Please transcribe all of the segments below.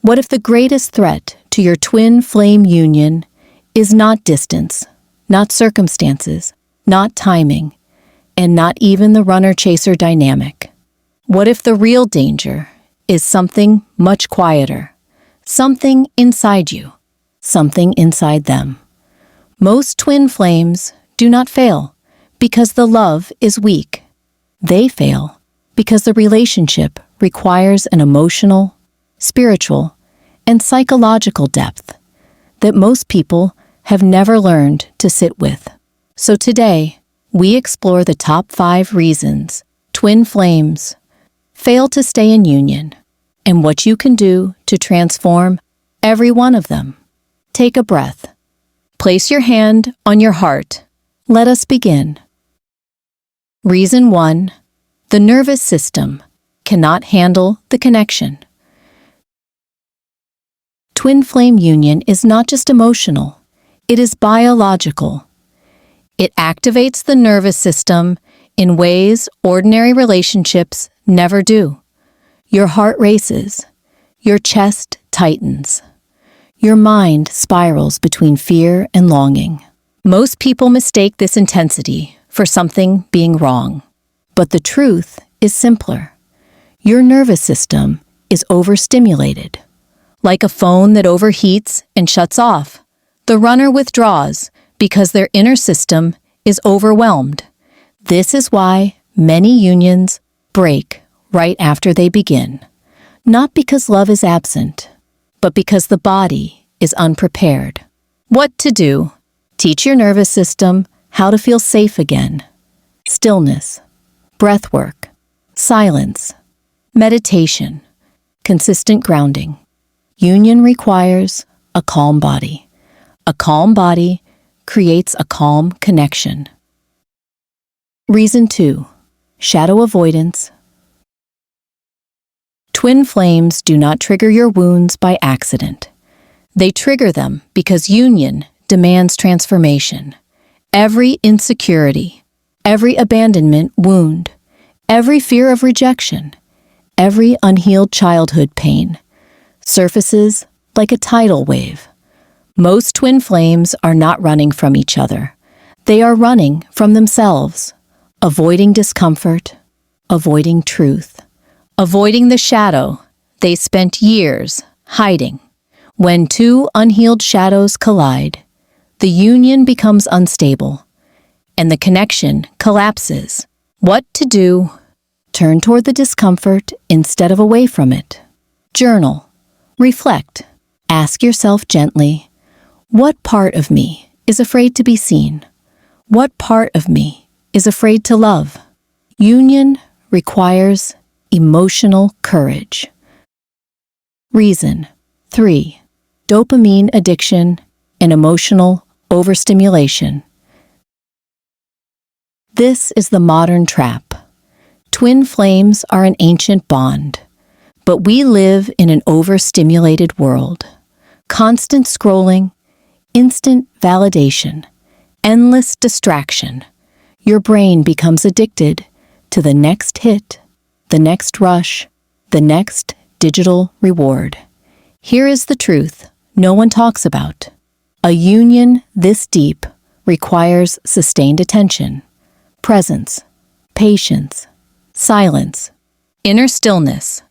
What if the greatest threat to your twin flame union is not distance, not circumstances, not timing, and not even the runner-chaser dynamic? What if the real danger is something much quieter, something inside you, something inside them? Most twin flames do not fail because the love is weak. They fail because the relationship requires an emotional, spiritual, and psychological depth that most people have never learned to sit with. So today, we explore the top 5 reasons twin flames fail to stay in union and what you can do to transform every one of them. Take a breath. Place your hand on your heart. Let us begin. Reason 1. The nervous system cannot handle the connection. Twin flame union is not just emotional, it is biological. It activates the nervous system in ways ordinary relationships never do. Your heart races, your chest tightens, your mind spirals between fear and longing. Most people mistake this intensity for something being wrong, but the truth is simpler. Your nervous system is overstimulated. Like a phone that overheats and shuts off, the runner withdraws because their inner system is overwhelmed. This is why many unions break right after they begin. Not because love is absent, but because the body is unprepared. What to do? Teach your nervous system how to feel safe again. Stillness, breath work, silence, meditation, consistent grounding. Union requires a calm body. A calm body creates a calm connection. Reason 2. Shadow avoidance. Twin flames do not trigger your wounds by accident. They trigger them because union demands transformation. Every insecurity, every abandonment wound, every fear of rejection, every unhealed childhood pain surfaces like a tidal wave. Most twin flames are not running from each other. They are running from themselves, avoiding discomfort, avoiding truth, avoiding the shadow they spent years hiding. When two unhealed shadows collide, the union becomes unstable, and the connection collapses. What to do? Turn toward the discomfort instead of away from it. Journal. Reflect. Ask yourself gently, what part of me is afraid to be seen? What part of me is afraid to love? Union requires emotional courage. Reason 3. Dopamine addiction and emotional overstimulation. This is the modern trap. Twin flames are an ancient bond, but we live in an overstimulated world. Constant scrolling, instant validation, endless distraction. Your brain becomes addicted to the next hit, the next rush, the next digital reward. Here is the truth no one talks about. A union this deep requires sustained attention, presence, patience, silence, inner stillness.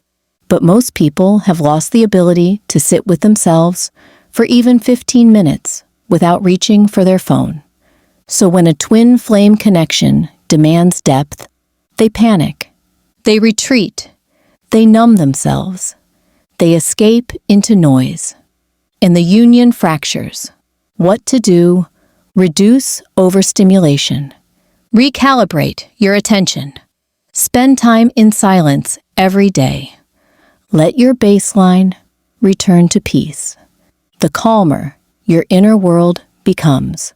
But most people have lost the ability to sit with themselves for even 15 minutes without reaching for their phone. So when a twin flame connection demands depth, they panic, they retreat, they numb themselves, they escape into noise, and the union fractures. What to do? Reduce overstimulation. Recalibrate your attention. Spend time in silence every day. Let your baseline return to peace. The calmer your inner world becomes,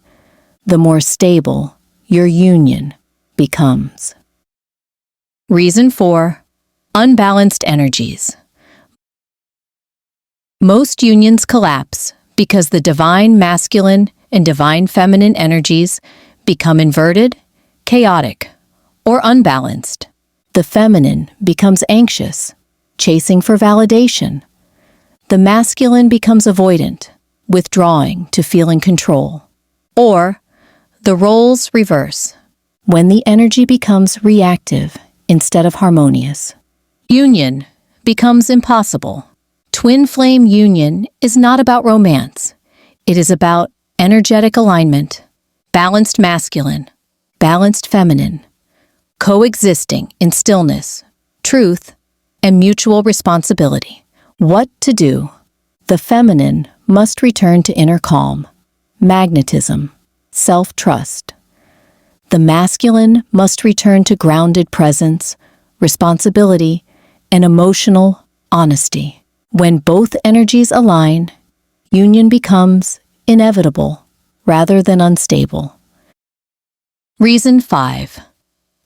the more stable your union becomes. Reason 4. Unbalanced energies. Most unions collapse because the divine masculine and divine feminine energies become inverted, chaotic, or unbalanced. The feminine becomes anxious, chasing for validation. The masculine becomes avoidant, withdrawing to feel in control. Or the roles reverse, when the energy becomes reactive instead of harmonious. Union becomes impossible. Twin flame union is not about romance. It is about energetic alignment, balanced masculine, balanced feminine, coexisting in stillness, truth, and mutual responsibility. What to do? The feminine must return to inner calm, magnetism, self-trust. The masculine must return to grounded presence, responsibility, and emotional honesty. When both energies align, union becomes inevitable rather than unstable. Reason 5.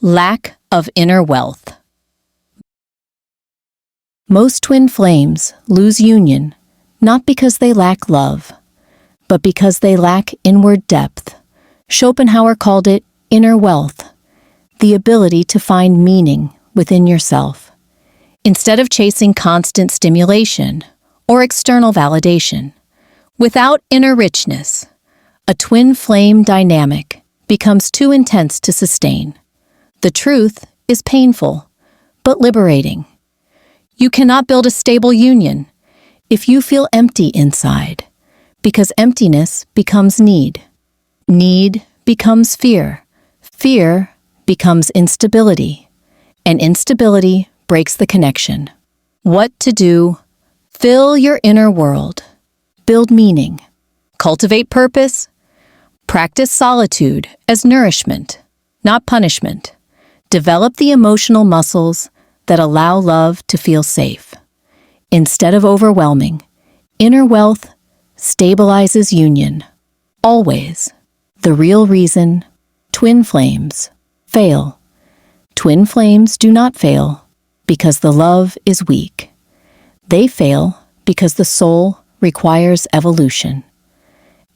Lack of inner wealth. Most twin flames lose union not because they lack love, but because they lack inward depth. Schopenhauer called it inner wealth, the ability to find meaning within yourself. Instead of chasing constant stimulation or external validation, without inner richness, a twin flame dynamic becomes too intense to sustain. The truth is painful, but liberating. You cannot build a stable union if you feel empty inside, because emptiness becomes need. Need becomes fear. Fear becomes instability, and instability breaks the connection. What to do? Fill your inner world. Build meaning. Cultivate purpose. Practice solitude as nourishment, not punishment. Develop the emotional muscles that allow love to feel safe. Instead of overwhelming, inner wealth stabilizes union. Always. The real reason twin flames fail. Twin flames do not fail because the love is weak. They fail because the soul requires evolution.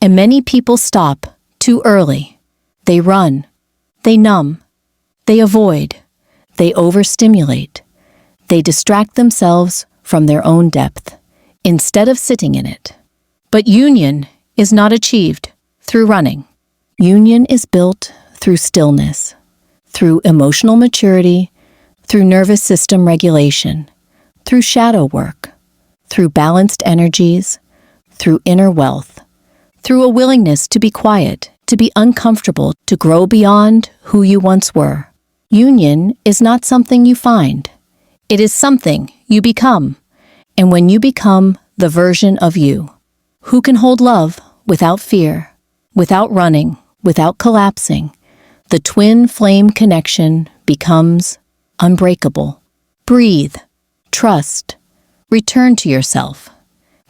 And many people stop too early. They run. They numb. They avoid. They overstimulate. They distract themselves from their own depth instead of sitting in it. But union is not achieved through running. Union is built through stillness, through emotional maturity, through nervous system regulation, through shadow work, through balanced energies, through inner wealth, through a willingness to be quiet, to be uncomfortable, to grow beyond who you once were. Union is not something you find. It is something you become. And when you become the version of you, who can hold love without fear, without running, without collapsing, the twin flame connection becomes unbreakable. Breathe, trust, return to yourself,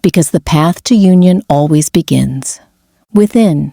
because the path to union always begins within.